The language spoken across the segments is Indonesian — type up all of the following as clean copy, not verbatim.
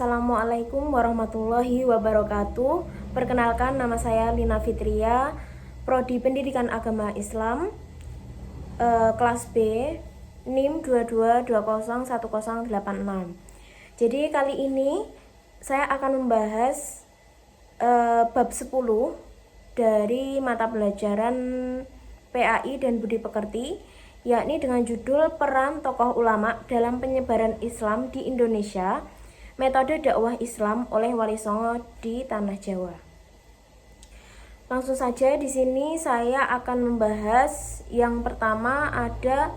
Assalamualaikum warahmatullahi wabarakatuh. Perkenalkan, nama saya Lina Fitria, Prodi Pendidikan Agama Islam, kelas B, NIM 22201086. Jadi kali ini saya akan membahas bab 10 dari mata pelajaran PAI dan Budi Pekerti, yakni dengan judul Peran Tokoh Ulama dalam Penyebaran Islam di Indonesia, Metode Dakwah Islam oleh Wali Songo di Tanah Jawa. Langsung saja, di sini saya akan membahas yang pertama ada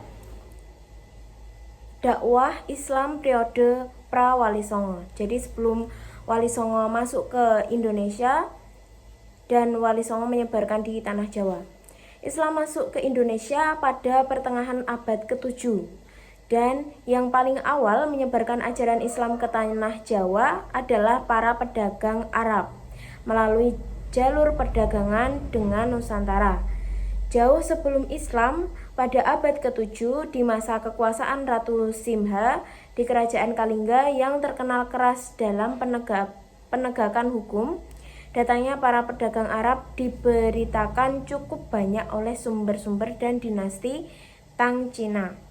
dakwah Islam periode pra Wali Songo. Jadi sebelum Wali Songo masuk ke Indonesia dan Wali Songo menyebarkan di Tanah Jawa. Islam masuk ke Indonesia pada pertengahan abad ke-7. Dan yang paling awal menyebarkan ajaran Islam ke Tanah Jawa adalah para pedagang Arab melalui jalur perdagangan dengan Nusantara. Jauh sebelum Islam, pada abad ke-7 di masa kekuasaan Ratu Simha di Kerajaan Kalingga yang terkenal keras dalam penegakan hukum, datangnya para pedagang Arab diberitakan cukup banyak oleh sumber-sumber dan dinasti Tang Cina.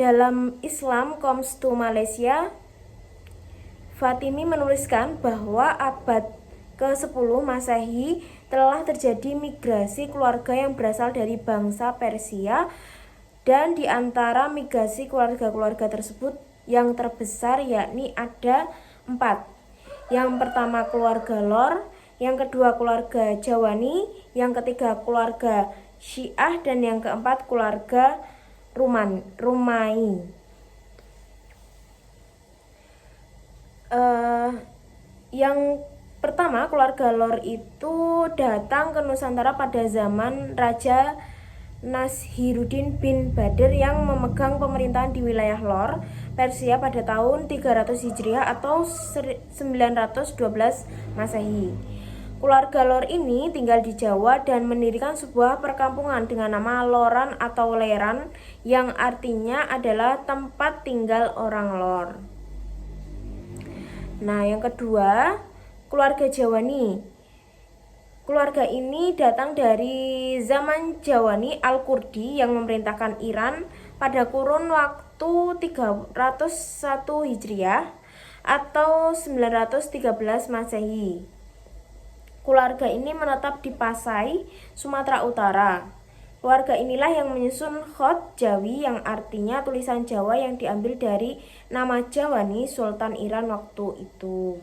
Dalam Islam Comes to Malaysia, Fatimi menuliskan bahwa abad ke-10 Masehi telah terjadi migrasi keluarga yang berasal dari bangsa Persia, dan di antara migrasi keluarga-keluarga tersebut yang terbesar yakni ada 4. Yang pertama keluarga Lor, yang kedua keluarga Jawani, yang ketiga keluarga Syiah, dan yang keempat keluarga Rumai. Yang pertama keluarga Lor itu datang ke Nusantara pada zaman Raja Nashiruddin bin Badir yang memegang pemerintahan di wilayah Lor, Persia pada tahun 300 Hijriah atau 912 Masehi. Keluarga Lor ini tinggal di Jawa dan mendirikan sebuah perkampungan dengan nama Loran atau Leran, yang artinya adalah tempat tinggal orang Lor. Nah, yang kedua, keluarga Jawani. Keluarga ini datang dari zaman Jawani Al-Kurdi yang memerintahkan Iran pada kurun waktu 301 Hijriah atau 913 Masehi. Keluarga ini menetap di Pasai, Sumatera Utara. Keluarga inilah yang menyusun Khot Jawi, yang artinya tulisan Jawa, yang diambil dari nama Jawani, Sultan Iran waktu itu.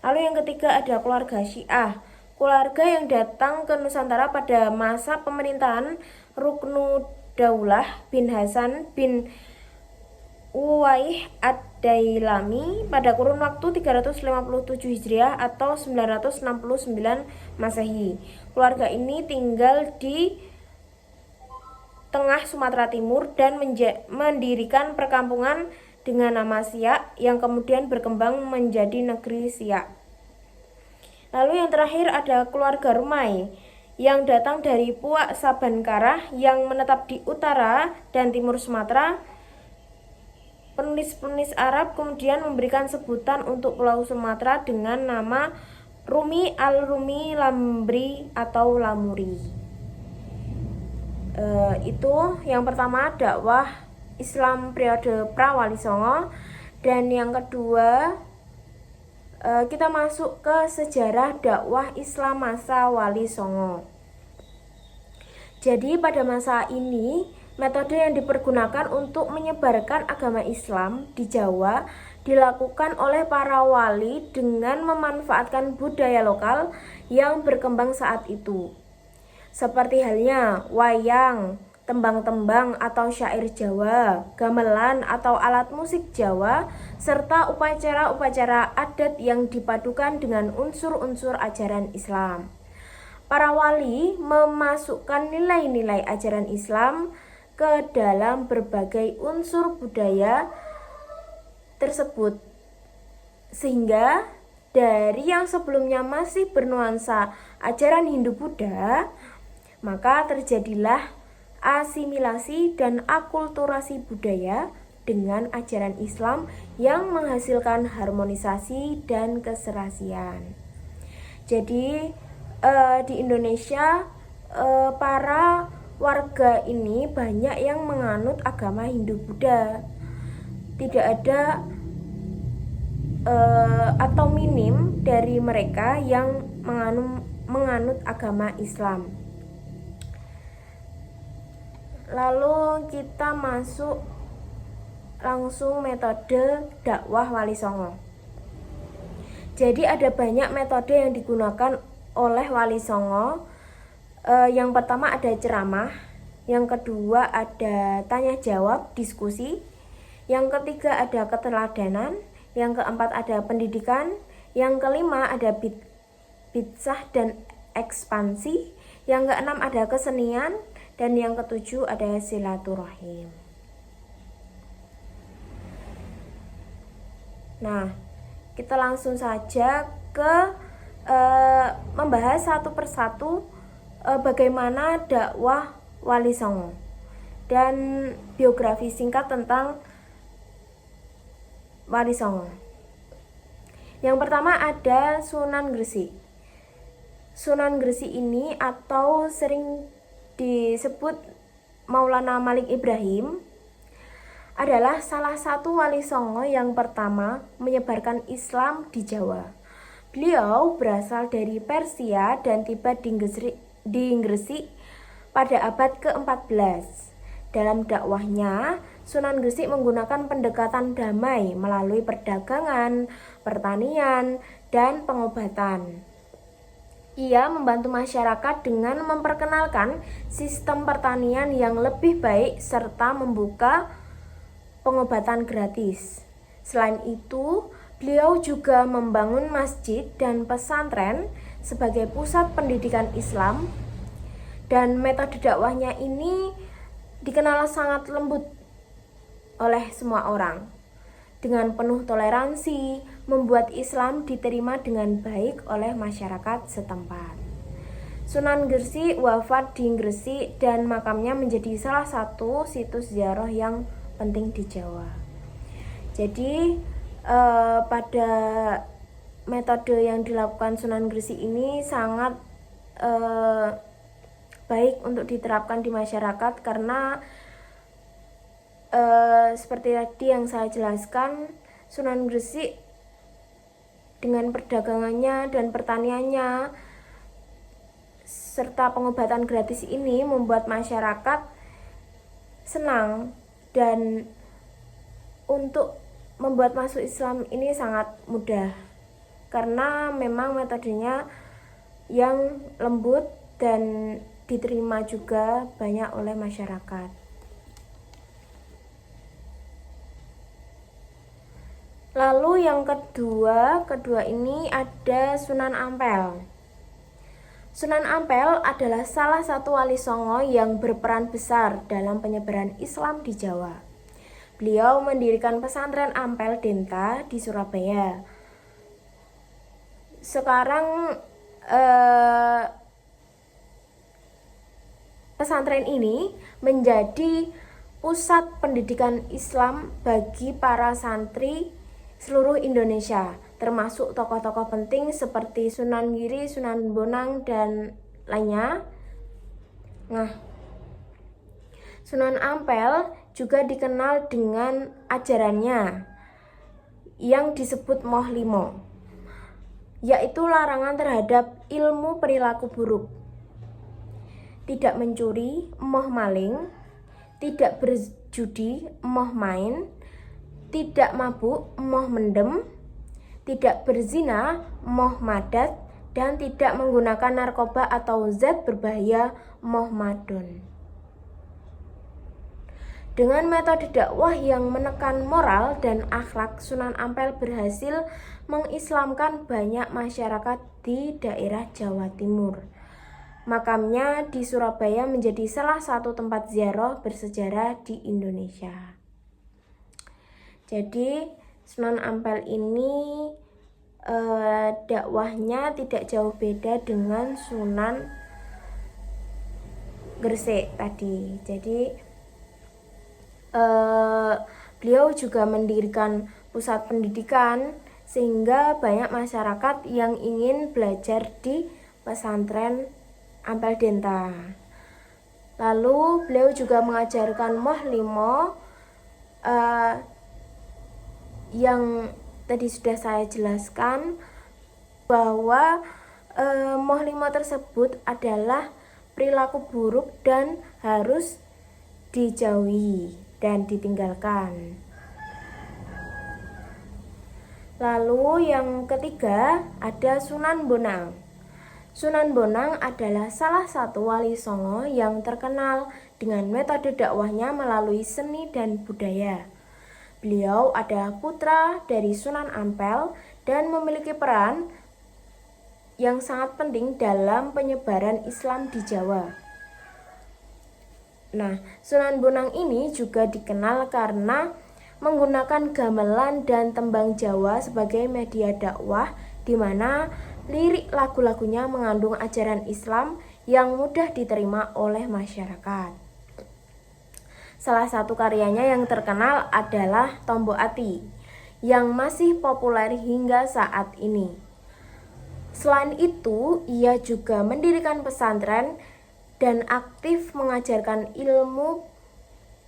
Lalu yang ketiga ada keluarga Syiah. Keluarga yang datang ke Nusantara pada masa pemerintahan Ruknudaulah bin Hasan bin Uwaih Ad-Dailami pada kurun waktu 357 Hijriah atau 969 Masehi. Keluarga ini tinggal di tengah Sumatera Timur dan mendirikan perkampungan dengan nama Siak yang kemudian berkembang menjadi negeri Siak. Lalu yang terakhir ada keluarga Rumai yang datang dari Puak Sabankarah yang menetap di utara dan timur Sumatera. Penulis-penulis Arab kemudian memberikan sebutan untuk Pulau Sumatera dengan nama Rumi, Al-Rumi, Lambri, atau Lamuri. Itu yang pertama dakwah Islam periode pra Wali Songo. Dan yang kedua, kita masuk ke sejarah dakwah Islam masa Wali Songo. Jadi pada masa ini, metode yang dipergunakan untuk menyebarkan agama Islam di Jawa dilakukan oleh para wali dengan memanfaatkan budaya lokal yang berkembang saat itu. Seperti halnya wayang, tembang-tembang atau syair Jawa, gamelan atau alat musik Jawa, serta upacara-upacara adat yang dipadukan dengan unsur-unsur ajaran Islam. Para wali memasukkan nilai-nilai ajaran Islam ke dalam berbagai unsur budaya tersebut, sehingga dari yang sebelumnya masih bernuansa ajaran Hindu-Buddha, maka terjadilah asimilasi dan akulturasi budaya dengan ajaran Islam yang menghasilkan harmonisasi dan keserasian. Jadi di Indonesia para warga ini banyak yang menganut agama Hindu-Buddha. Tidak ada atau minim dari mereka yang menganut agama Islam. Lalu kita masuk langsung metode dakwah Wali Songo. Jadi ada banyak metode yang digunakan oleh Wali Songo. Yang pertama ada ceramah, yang kedua ada tanya jawab, diskusi, yang ketiga ada keteladanan, yang keempat ada pendidikan, yang kelima ada bid'ah dan ekspansi, yang keenam ada kesenian, dan yang ketujuh ada silaturahim. Nah, kita langsung saja ke membahas satu persatu bagaimana dakwah Wali Songo dan biografi singkat tentang Wali Songo. Yang pertama ada Sunan Gresik. Sunan Gresik ini atau sering disebut Maulana Malik Ibrahim adalah salah satu Wali Songo yang pertama menyebarkan Islam di Jawa. Beliau berasal dari Persia dan tiba di Gresik pada abad ke-14. Dalam dakwahnya, Sunan Gresik menggunakan pendekatan damai melalui perdagangan, pertanian, dan pengobatan. Ia membantu masyarakat dengan memperkenalkan sistem pertanian yang lebih baik serta membuka pengobatan gratis. Selain itu, beliau juga membangun masjid dan pesantren sebagai pusat pendidikan Islam, dan metode dakwahnya ini dikenal sangat lembut oleh semua orang. Dengan penuh toleransi, membuat Islam diterima dengan baik oleh masyarakat setempat. Sunan Gresik wafat di Gresik dan makamnya menjadi salah satu situs ziarah yang penting di Jawa. Jadi pada metode yang dilakukan Sunan Gresik ini sangat baik untuk diterapkan di masyarakat karena seperti tadi yang saya jelaskan, Sunan Gresik dengan perdagangannya dan pertaniannya serta pengobatan gratis ini membuat masyarakat senang, dan untuk membuat masuk Islam ini sangat mudah karena memang metodenya yang lembut dan diterima juga banyak oleh masyarakat. Lalu yang kedua ini ada Sunan Ampel. Sunan Ampel adalah salah satu Wali Songo yang berperan besar dalam penyebaran Islam di Jawa. Beliau mendirikan pesantren Ampel Denta di Surabaya. Sekarang pesantren ini menjadi pusat pendidikan Islam bagi para santri seluruh Indonesia, termasuk tokoh-tokoh penting seperti Sunan Giri, Sunan Bonang, dan lainnya. Nah, Sunan Ampel juga dikenal dengan ajarannya yang disebut Moh Limo, yaitu larangan terhadap ilmu perilaku buruk, tidak mencuri, emoh maling, tidak berjudi, emoh main, tidak mabuk, emoh mendem, tidak berzina, emoh madat, dan tidak menggunakan narkoba atau zat berbahaya, emoh madon. Dengan metode dakwah yang menekan moral dan akhlak, Sunan Ampel berhasil mengislamkan banyak masyarakat di daerah Jawa Timur. Makamnya di Surabaya menjadi salah satu tempat ziarah bersejarah di Indonesia. Jadi Sunan Ampel ini dakwahnya tidak jauh beda dengan Sunan Gresik tadi. Jadi Beliau juga mendirikan pusat pendidikan sehingga banyak masyarakat yang ingin belajar di pesantren Ampel Denta. Lalu beliau juga mengajarkan Moh Limo yang tadi sudah saya jelaskan bahwa Moh Limo tersebut adalah perilaku buruk dan harus dijauhi dan ditinggalkan. Lalu yang ketiga ada Sunan Bonang. Sunan Bonang adalah salah satu wali Songo yang terkenal dengan metode dakwahnya melalui seni dan budaya. Beliau adalah putra dari Sunan Ampel dan memiliki peran yang sangat penting dalam penyebaran Islam di Jawa. Nah, Sunan Bonang ini juga dikenal karena menggunakan gamelan dan tembang Jawa sebagai media dakwah, di mana lirik lagu-lagunya mengandung ajaran Islam yang mudah diterima oleh masyarakat. Salah satu karyanya yang terkenal adalah Tombo Ati, yang masih populer hingga saat ini. Selain itu, ia juga mendirikan pesantren dan aktif mengajarkan ilmu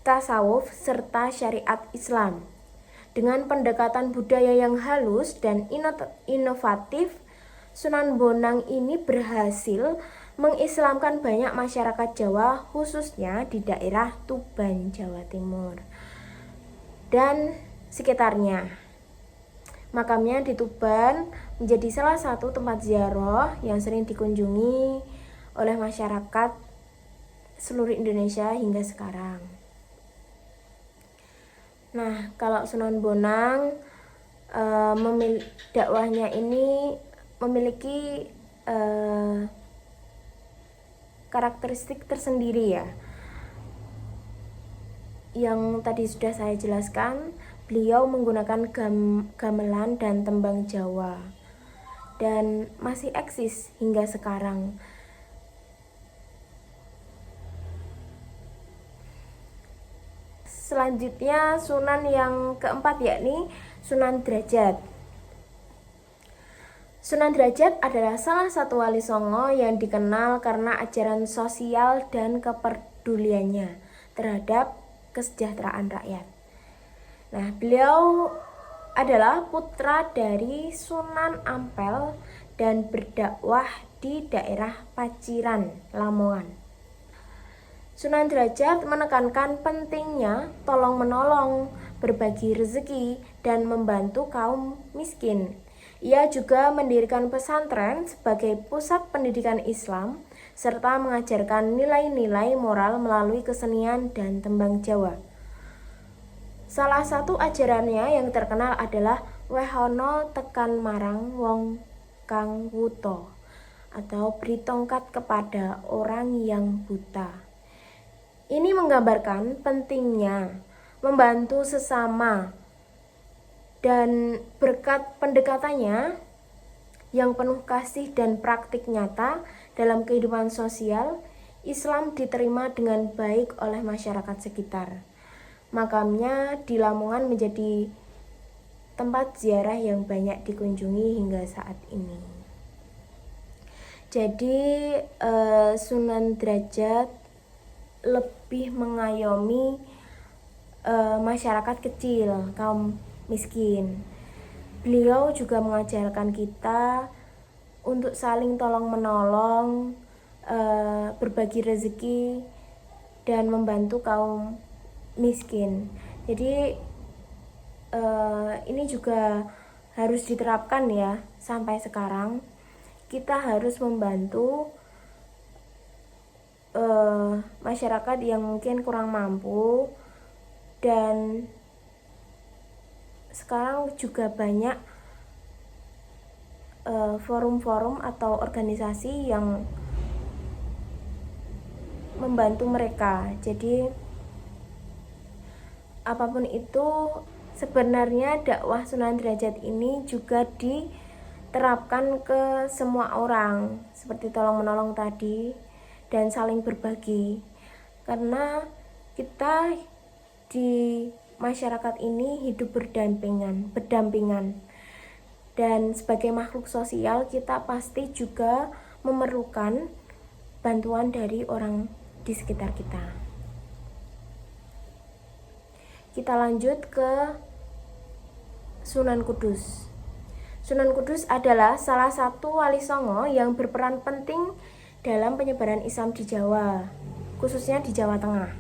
tasawuf serta syariat Islam. Dengan pendekatan budaya yang halus dan inovatif, Sunan Bonang ini berhasil mengislamkan banyak masyarakat Jawa, khususnya di daerah Tuban, Jawa Timur dan sekitarnya. Makamnya di Tuban menjadi salah satu tempat ziarah yang sering dikunjungi oleh masyarakat seluruh Indonesia hingga sekarang. Nah, kalau Sunan Bonang dakwahnya ini memiliki karakteristik tersendiri ya. Yang tadi sudah saya jelaskan, beliau menggunakan gamelan dan tembang Jawa dan masih eksis hingga sekarang. Selanjutnya Sunan yang keempat yakni Sunan Derajat. Sunan Derajat adalah salah satu wali Songo yang dikenal karena ajaran sosial dan kepeduliannya terhadap kesejahteraan rakyat. Nah, beliau adalah putra dari Sunan Ampel dan berdakwah di daerah Paciran, Lamongan. Sunan Derajat menekankan pentingnya tolong-menolong, berbagi rezeki, dan membantu kaum miskin. Ia juga mendirikan pesantren sebagai pusat pendidikan Islam, serta mengajarkan nilai-nilai moral melalui kesenian dan tembang Jawa. Salah satu ajarannya yang terkenal adalah Wehono tekan marang wong kang wuta, atau beri tongkat kepada orang yang buta. Ini menggambarkan pentingnya membantu sesama, dan berkat pendekatannya yang penuh kasih dan praktik nyata dalam kehidupan sosial, Islam diterima dengan baik oleh masyarakat sekitar. Makamnya di Lamongan menjadi tempat ziarah yang banyak dikunjungi hingga saat ini. Jadi Sunan Derajat lebih mengayomi masyarakat kecil, kaum miskin. Beliau juga mengajarkan kita untuk saling tolong-menolong, berbagi rezeki, dan membantu kaum miskin. Jadi ini juga harus diterapkan ya sampai sekarang. Kita harus membantu masyarakat yang mungkin kurang mampu, dan sekarang juga banyak forum-forum atau organisasi yang membantu mereka. Jadi apapun itu, sebenarnya dakwah Sunan Derajat ini juga diterapkan ke semua orang, seperti tolong-menolong tadi dan saling berbagi. Karena kita di masyarakat ini hidup berdampingan. Dan sebagai makhluk sosial, kita pasti juga memerlukan bantuan dari orang di sekitar kita. Kita lanjut ke Sunan Kudus. Sunan Kudus adalah salah satu wali songo yang berperan penting dalam penyebaran Islam di Jawa, khususnya di Jawa Tengah.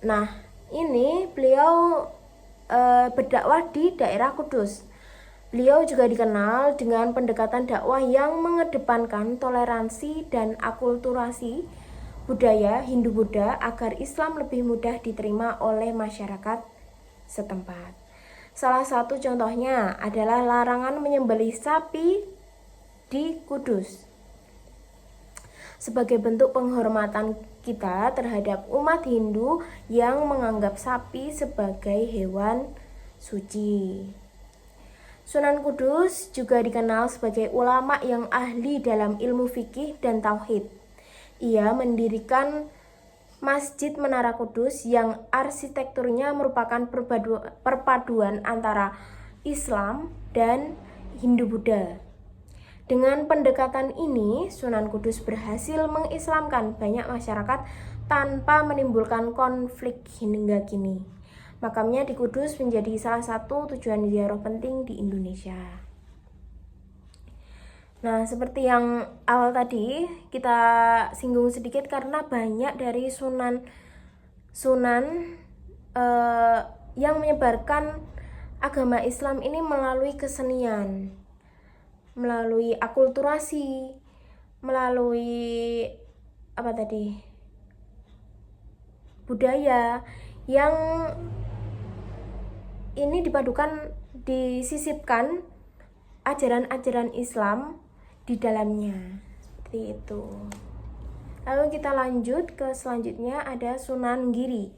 Nah, ini beliau berdakwah di daerah Kudus. Beliau juga dikenal dengan pendekatan dakwah yang mengedepankan toleransi dan akulturasi budaya Hindu-Buddha agar Islam lebih mudah diterima oleh masyarakat setempat. Salah satu contohnya adalah larangan menyembelih sapi di Kudus. Sebagai bentuk penghormatan kita terhadap umat Hindu yang menganggap sapi sebagai hewan suci. Sunan Kudus juga dikenal sebagai ulama yang ahli dalam ilmu fikih dan tauhid. Ia mendirikan Masjid Menara Kudus yang arsitekturnya merupakan perpaduan antara Islam dan Hindu-Buddha. Dengan pendekatan ini, Sunan Kudus berhasil mengislamkan banyak masyarakat tanpa menimbulkan konflik hingga kini. Makamnya di Kudus menjadi salah satu tujuan ziarah penting di Indonesia. Nah, seperti yang awal tadi kita singgung sedikit karena banyak dari sunan yang menyebarkan agama Islam ini melalui kesenian, melalui akulturasi, melalui budaya yang ini disisipkan ajaran-ajaran Islam di dalamnya, seperti itu. Lalu kita lanjut ke selanjutnya, ada Sunan Giri.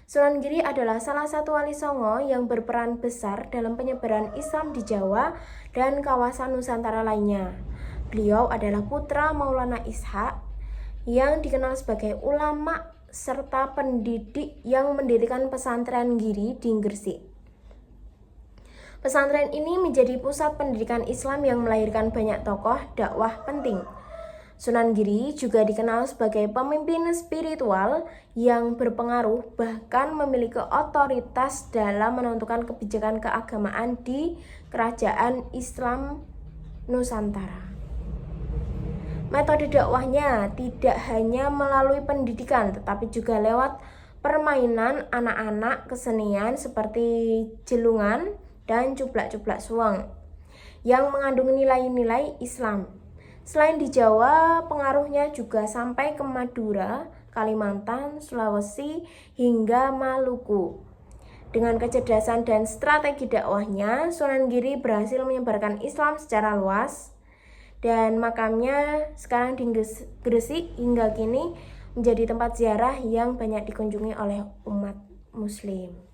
Sunan Giri adalah salah satu wali songo yang berperan besar dalam penyebaran Islam di Jawa dan kawasan Nusantara lainnya. Beliau adalah putra Maulana Ishaq yang dikenal sebagai ulama serta pendidik yang mendirikan pesantren Giri di Gresik. Pesantren ini menjadi pusat pendidikan Islam yang melahirkan banyak tokoh dakwah penting. Sunan Giri juga dikenal sebagai pemimpin spiritual yang berpengaruh, bahkan memiliki otoritas dalam menentukan kebijakan keagamaan di kerajaan Islam Nusantara. Metode dakwahnya tidak hanya melalui pendidikan, tetapi juga lewat permainan anak-anak kesenian seperti jelungan dan cuplak-cuplak suweng yang mengandung nilai-nilai Islam. Selain di Jawa, pengaruhnya juga sampai ke Madura, Kalimantan, Sulawesi, hingga Maluku. Dengan kecerdasan dan strategi dakwahnya, Sunan Giri berhasil menyebarkan Islam secara luas, dan makamnya sekarang di Gresik hingga kini menjadi tempat ziarah yang banyak dikunjungi oleh umat Muslim.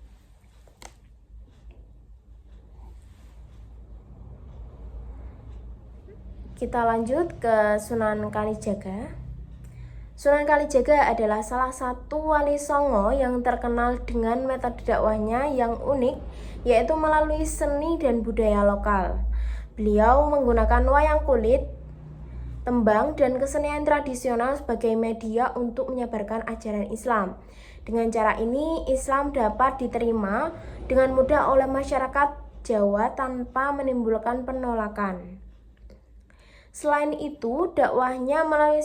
Kita lanjut ke Sunan Kalijaga. Sunan Kalijaga adalah salah satu wali songo yang terkenal dengan metode dakwahnya yang unik, yaitu melalui seni dan budaya lokal. Beliau menggunakan wayang kulit, tembang, dan kesenian tradisional sebagai media untuk menyebarkan ajaran Islam. Dengan cara ini, Islam dapat diterima dengan mudah oleh masyarakat Jawa tanpa menimbulkan penolakan. Selain itu, dakwahnya melalui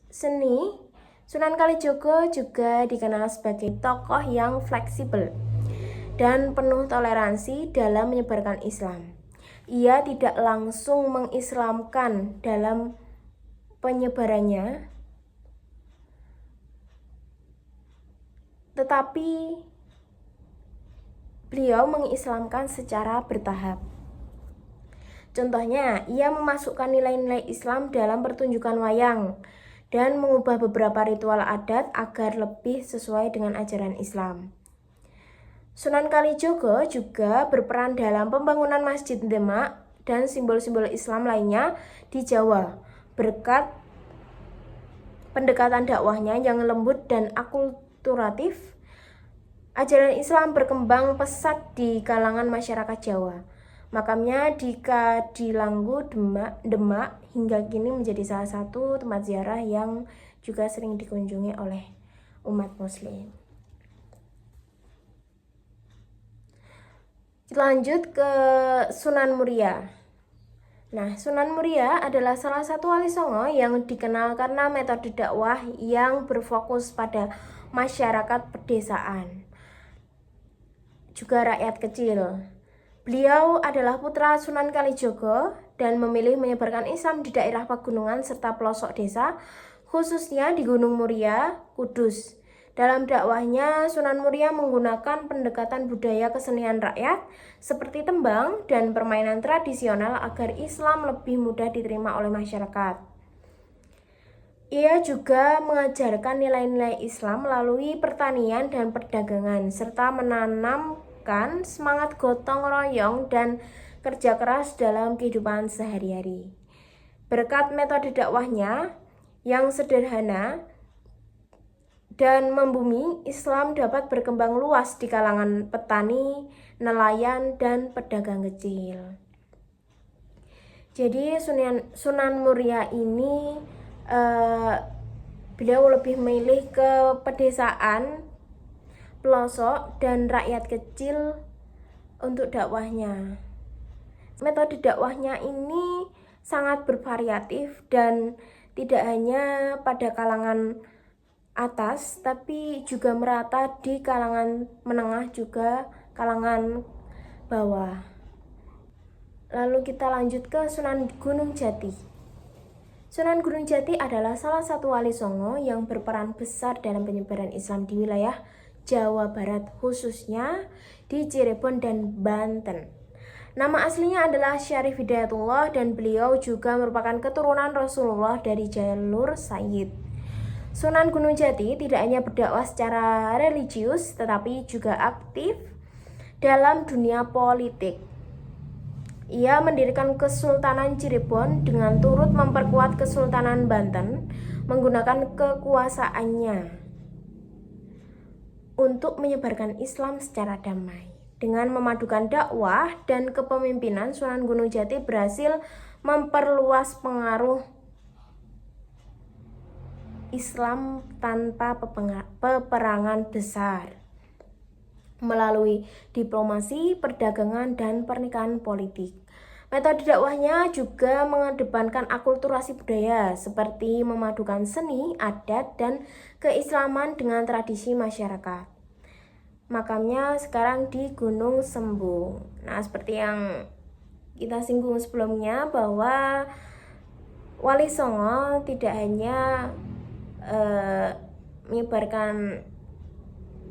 seni, Sunan Kalijaga juga dikenal sebagai tokoh yang fleksibel dan penuh toleransi dalam menyebarkan Islam. Ia tidak langsung mengislamkan dalam penyebarannya, tetapi beliau mengislamkan secara bertahap. Contohnya, ia memasukkan nilai-nilai Islam dalam pertunjukan wayang dan mengubah beberapa ritual adat agar lebih sesuai dengan ajaran Islam. Sunan Kalijaga juga berperan dalam pembangunan Masjid Demak dan simbol-simbol Islam lainnya di Jawa berkat pendekatan dakwahnya yang lembut dan akulturatif. ajaran Islam berkembang pesat di kalangan masyarakat Jawa. Makamnya di Kadilanggu, Demak hingga kini menjadi salah satu tempat ziarah yang juga sering dikunjungi oleh umat muslim. Lanjut ke Sunan Muria. Nah, Sunan Muria adalah salah satu wali songo yang dikenal karena metode dakwah yang berfokus pada masyarakat pedesaan, juga rakyat kecil. Beliau adalah putra Sunan Kalijogo dan memilih menyebarkan Islam di daerah pegunungan serta pelosok desa, khususnya di Gunung Muria, Kudus. Dalam dakwahnya, Sunan Muria menggunakan pendekatan budaya kesenian rakyat seperti tembang dan permainan tradisional agar Islam lebih mudah diterima oleh masyarakat. Ia juga mengajarkan nilai-nilai Islam melalui pertanian dan perdagangan, serta menanamkan semangat gotong royong dan kerja keras dalam kehidupan sehari-hari. Berkat metode dakwahnya yang sederhana dan membumi, Islam dapat berkembang luas di kalangan petani, nelayan, dan pedagang kecil. Jadi Sunan Muria ini beliau lebih memilih ke pedesaan, pelosok, dan rakyat kecil untuk dakwahnya. Metode dakwahnya ini sangat bervariatif dan tidak hanya pada kalangan atas, tapi juga merata di kalangan menengah juga kalangan bawah. Lalu kita lanjut ke Sunan Gunung Jati. Sunan Gunung Jati adalah salah satu wali songo yang berperan besar dalam penyebaran Islam di wilayah Jawa Barat, khususnya di Cirebon dan Banten. Nama aslinya adalah Syarif Hidayatullah dan beliau juga merupakan keturunan Rasulullah dari jalur Sayyid. Sunan Gunung Jati tidak hanya berdakwah secara religius, tetapi juga aktif dalam dunia politik. Ia mendirikan Kesultanan Cirebon dengan turut memperkuat Kesultanan Banten menggunakan kekuasaannya untuk menyebarkan Islam secara damai. Dengan memadukan dakwah dan kepemimpinan, Sunan Gunung Jati berhasil memperluas pengaruh Islam tanpa peperangan besar melalui diplomasi, perdagangan, dan pernikahan politik. Metode dakwahnya juga mengedepankan akulturasi budaya seperti memadukan seni, adat, dan keislaman dengan tradisi masyarakat. Makamnya sekarang di Gunung Sembung. Nah, seperti yang kita singgung sebelumnya bahwa Wali Songo tidak hanya menyebarkan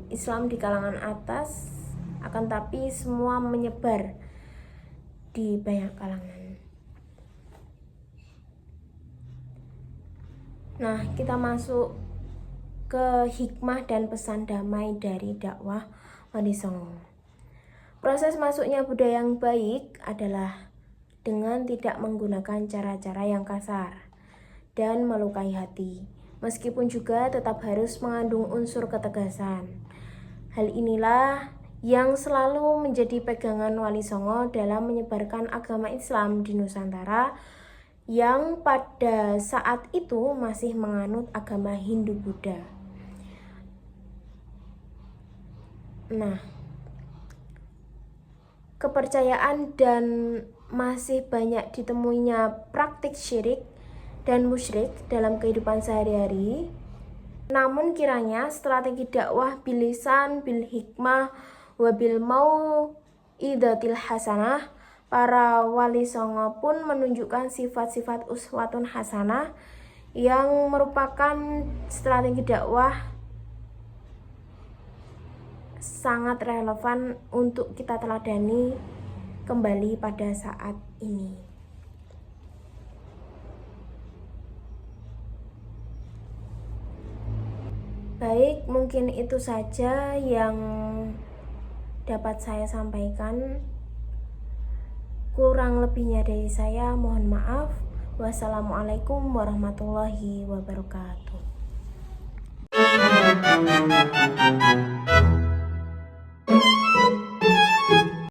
Islam di kalangan atas, akan tapi semua menyebar di banyak kalangan. Nah, kita masuk ke hikmah dan pesan damai dari dakwah Wali Songo. Proses masuknya budaya yang baik adalah dengan tidak menggunakan cara-cara yang kasar dan melukai hati, meskipun juga tetap harus mengandung unsur ketegasan. Hal inilah yang selalu menjadi pegangan Wali Songo dalam menyebarkan agama Islam di Nusantara yang pada saat itu masih menganut agama Hindu-Buddha. Nah, kepercayaan dan masih banyak ditemuinya praktik syirik dan musyrik dalam kehidupan sehari-hari. Namun kiranya strategi dakwah bilisan, bil hikmah, wabil mau'idatil hasanah, para wali songo pun menunjukkan sifat-sifat uswatun hasanah yang merupakan strategi dakwah sangat relevan untuk kita teladani kembali pada saat ini. Baik, mungkin itu saja yang dapat saya sampaikan. Kurang lebihnya dari saya, mohon maaf. Wassalamualaikum warahmatullahi wabarakatuh.